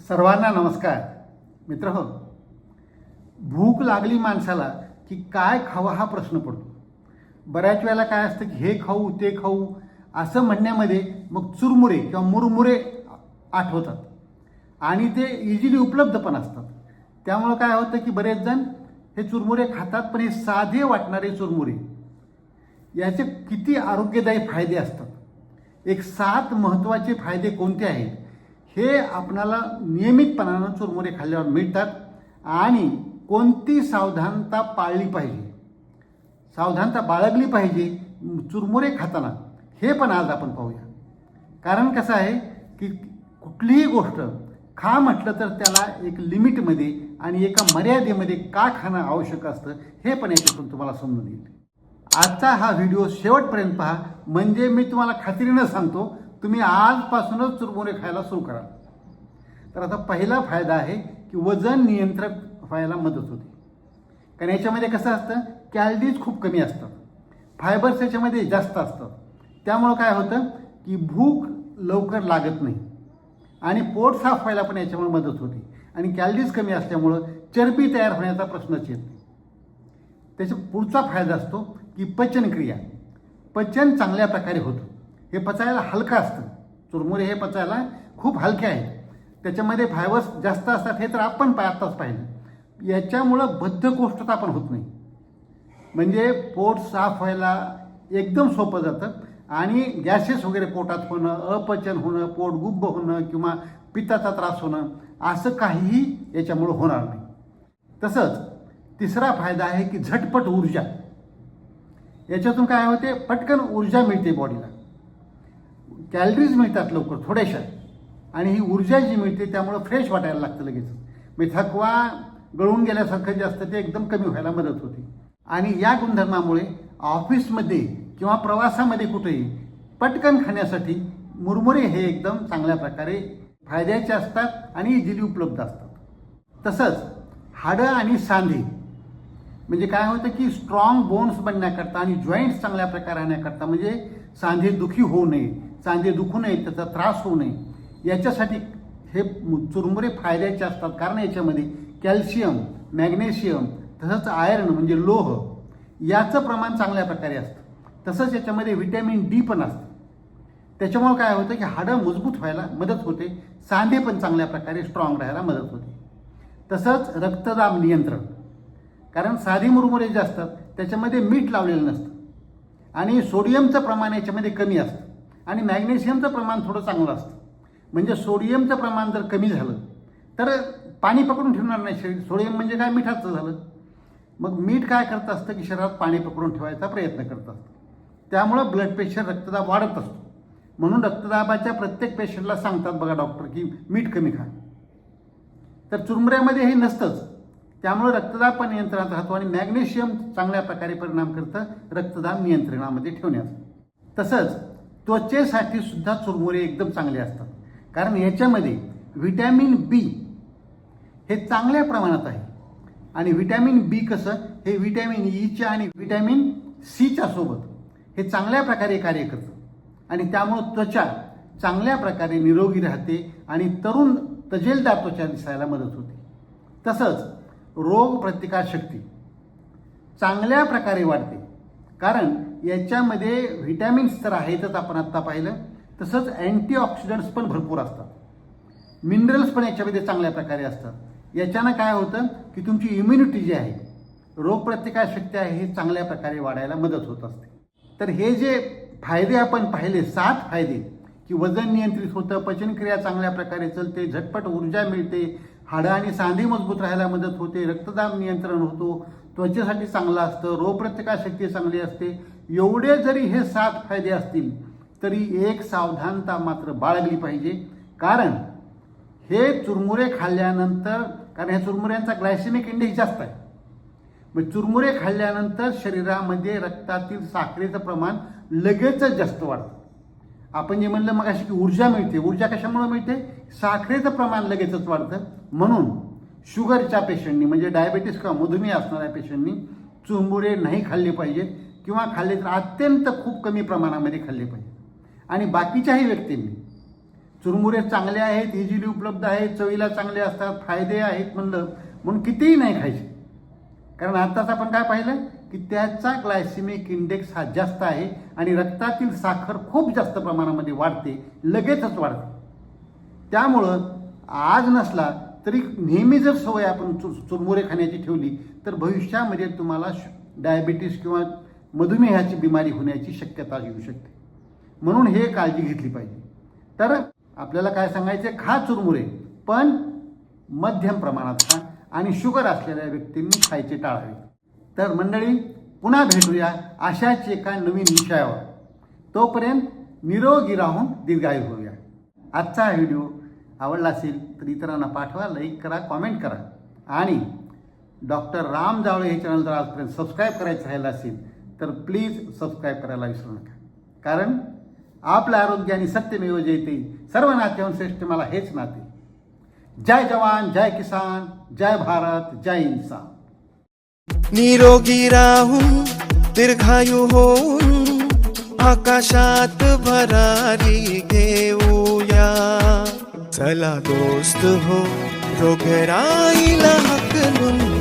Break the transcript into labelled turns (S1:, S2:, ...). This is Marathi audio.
S1: सर्वांना नमस्कार. मित्रहो, भूक लागली माणसाला की काय खावं हा प्रश्न पडतो. बऱ्याच वेळेला काय असतं की हे खाऊ ते खाऊ असं म्हणण्यामध्ये मग चुरमुरे किंवा मुरमुरे आठवतात आणि ते इझिली उपलब्ध पण असतात. त्यामुळं काय होतं की बरेच जण हे चुरमुरे खातात, पण हे साधे वाटणारे चुरमुरे याचे किती आरोग्यदायी फायदे असतात. एक 7 महत्त्वाचे फायदे कोणते आहेत हे आपणाला नियमितपणानं चुरमुरे खाल्ल्यावर मिळतात आणि कोणती सावधानता पाळली पाहिजे, सावधानता बाळगली पाहिजे चुरमुरे खाताना, हे पण आज आपण पाहूया. कारण कसं आहे की कुठलीही गोष्ट खा म्हटलं तर त्याला एक लिमिटमध्ये आणि एका मर्यादेमध्ये का खाणं आवश्यक असतं हे पण याच्यातून तुम्हाला समजून येईल. आजचा हा व्हिडिओ शेवटपर्यंत पहा, म्हणजे मी तुम्हाला खात्रीनं सांगतो तुम्ही आजपासूनच चुरमुरे खायला सुरू कराल. तर आता पहिला फायदा आहे की वजन नियंत्रण व्हायला मदत होते. कारण याच्यामध्ये कसं असतं, कॅलरीज खूप कमी असतात, फायबर्स याच्यामध्ये जास्त असतात. त्यामुळं काय होतं की भूक लवकर लागत नाही आणि पोट साफ व्हायला पण याच्यामुळे मदत होते. आणि कॅलरीज कमी असल्यामुळं चरबी तयार होण्याचा प्रश्नच येत नाही. त्याचा पुढचा फायदा असतो की पचनक्रिया, पचन चांगल्या प्रकारे होतं. हे पचायला हलकं असतं. चुरमुरे हे पचायला खूप हलके आहेत. त्याच्यामध्ये फायबर्स जास्त असतात, हे तर आपण आत्ताच पाहिलं. याच्यामुळं बद्धकोष्ठता पण होत नाही, म्हणजे पोट साफ व्हायला एकदम सोपं जातं आणि गॅसेस वगैरे पोटात होणं, अपचन होणं, पोट गुब्ब होणं किंवा पित्ताचा त्रास होणं असं काहीही याच्यामुळं होणार नाही. तसंच तिसरा फायदा आहे की झटपट ऊर्जा. याच्यातून काय होते, पटकन ऊर्जा मिळते बॉडीला, कॅलरीज मिळतात लवकर थोड्याशा, आणि ही ऊर्जा जी मिळते त्यामुळं फ्रेश वाटायला लागतं लगेच. म्हणजे थकवा गळून गेल्यासारखं जे असतं ते एकदम कमी व्हायला मदत होते. आणि या गुणधर्मामुळे ऑफिसमध्ये किंवा प्रवासामध्ये कुठेही पटकन खाण्यासाठी मुरमुरे हे एकदम चांगल्या प्रकारे फायद्याचे असतात आणि इझिली उपलब्ध असतात. तसंच हाडं आणि सांधे, म्हणजे काय होतं की स्ट्रॉंग बोन्स बनण्याकरता आणि जॉईंट्स चांगल्या प्रकारे राहण्याकरता, म्हणजे सांधे दुखी होऊ नये, सांधे दुखू नये, त्याचा त्रास होऊ नये, याच्यासाठी हे चुरमुरे फायद्याचे असतात. कारण याच्यामध्ये कॅल्शियम, मॅग्नेशियम तसंच आयर्न म्हणजे लोह याचं प्रमाण चांगल्या प्रकारे असतं. तसंच याच्यामध्ये व्हिटॅमिन डी पण असतं. त्याच्यामुळे काय होतं की हाडं मजबूत व्हायला मदत होते, सांधे पण चांगल्या प्रकारे स्ट्रॉंग राहायला मदत होते. तसंच रक्तदाब नियंत्रण, कारण साधी मुरमुरे जे असतात त्याच्यामध्ये मीठ लावलेलं नसतं आणि सोडियमचं प्रमाण याच्यामध्ये कमी असतं आणि मॅग्नेशियमचं प्रमाण थोडं चांगलं असतं. म्हणजे सोडियमचं प्रमाण जर कमी झालं तर पाणी पकडून ठेवणार नाही शरीर. सोडियम म्हणजे काय, मिठाचं झालं. मग मीठ काय करत असतं की शरीरात पाणी पकडून ठेवायचा प्रयत्न करत असतं. त्यामुळं ब्लड प्रेशर, रक्तदाब वाढत असतो. म्हणून रक्तदाबाच्या प्रत्येक पेशंटला सांगतात बघा डॉक्टर की मीठ कमी खा. तर चुरमुऱ्यामध्ये हे नसतंच, त्यामुळे रक्तदाब पण नियंत्रणात राहतो आणि मॅग्नेशियम चांगल्या प्रकारे परिणाम करतं रक्तदाब नियंत्रणामध्ये ठेवण्याचं. तसंच त्वचेसाठी सुद्धा चुरमुरे एकदम चांगले असतात, कारण याच्यामध्ये व्हिटॅमिन बी हे चांगल्या प्रमाणात आहे. आणि व्हिटॅमिन बी कसं, हे व्हिटॅमिन ईच्या आणि व्हिटॅमिन सीच्या सोबत हे चांगल्या प्रकारे कार्य करतं आणि त्यामुळं त्वचा चांगल्या प्रकारे निरोगी राहते आणि तरुण तजेलदार त्वचा दिसायला मदत होते. तसंच रोग प्रतिकारशक्ती चांगल्या प्रकारे वाढते, कारण याच्यामध्ये व्हिटॅमिन्स तर आहेतच आपण आत्ता पाहिलं, तसंच अँटीऑक्सिडंट्स पण भरपूर असतात, मिनरल्स पण याच्यामध्ये चांगल्या प्रकारे असतात. याच्यानं काय होतं की तुमची इम्युनिटी जी आहे, रोगप्रतिकारशक्ती आहे, हे चांगल्या प्रकारे वाढायला मदत होत असते. तर हे जे फायदे आपण पाहिले, 7 फायदे, की वजन नियंत्रित होतं, पचनक्रिया चांगल्या प्रकारे चालते, झटपट ऊर्जा मिळते, हाडं आणि सांधे मजबूत राहायला मदत होते, रक्तदाब नियंत्रण होतो, त्वचेसाठी चांगलं असतं, रोगप्रतिकारशक्ती चांगली असते. एवढे जरी हे 7 फायदे असतील तरी एक सावधानता मात्र बाळगली पाहिजे. कारण हे चुरमुरे खाल्ल्यानंतर, कारण ह्या चुरमुऱ्यांचा ग्लायसेमिक इंडेक्स जास्त आहे, मग चुरमुरे खाल्ल्यानंतर शरीरामध्ये रक्तातील साखरेचं प्रमाण लगेचच जास्त वाढतं. आपण जे म्हणलं मग अशी की ऊर्जा मिळते, ऊर्जा कशामुळे मिळते, साखरेचं प्रमाण लगेचच वाढतं. म्हणून शुगरच्या पेशंटनी, म्हणजे डायबेटीस किंवा मधुमेह असणाऱ्या पेशंटनी चुरमुरे नाही खाल्ले पाहिजेत. किंवा खाल्ले तर अत्यंत खूप कमी प्रमाणामध्ये खाल्ले पाहिजे. आणि बाकीच्याही व्यक्तींनी चुरमुरे चांगले आहेत, इझिली उपलब्ध आहेत, चवीला चांगले असतात, फायदे आहेत म्हणून कितीही नाही खायचे. कारण आत्ताच आपण काय पाहिलं की त्याचा ग्लायसेमिक इंडेक्स हा जास्त आहे आणि रक्तातील साखर खूप जास्त प्रमाणामध्ये वाढते, लगेचच वाढते. त्यामुळं आज नसला तरी नेहमी जर सवय आपण चुरमुरे खाण्याची ठेवली तर भविष्यामध्ये तुम्हाला डायबिटीस किंवा मधुमेहाची बिमारी होण्याची शक्यता येऊ शकते. म्हणून हे काळजी घेतली पाहिजे. तर आपल्याला काय सांगायचे, खा चुरमुरे पण मध्यम प्रमाणात खा आणि शुगर असलेल्या व्यक्तींनी खायचे टाळावे. तर मंडळी, पुन्हा भेटूया अशाच एका नवीन विषयावर. तोपर्यंत निरोगी राहून दीर्घायू होऊया. आजचा व्हिडिओ आवडला असेल तर इतरांना पाठवा, लाईक करा, कॉमेंट करा आणि डॉक्टर राम जावळे हे चॅनल जर आजपर्यंत सबस्क्राईब करायचं राहिलं असेल तर प्लीज सबस्क्राईब करायला विसरू नका. कारण आपलं आरोग्य आणि सत्यमेव जयते, सर्व नात्याहून श्रेष्ठ मला हेच नाते. जय जवान, जय किसान, जय भारत, जय इन्सान.
S2: निरोगी राहून दीर्घायू होऊन आकाशात भरारी घेऊया. चला दोस्त हो, रोगराईला हाकलून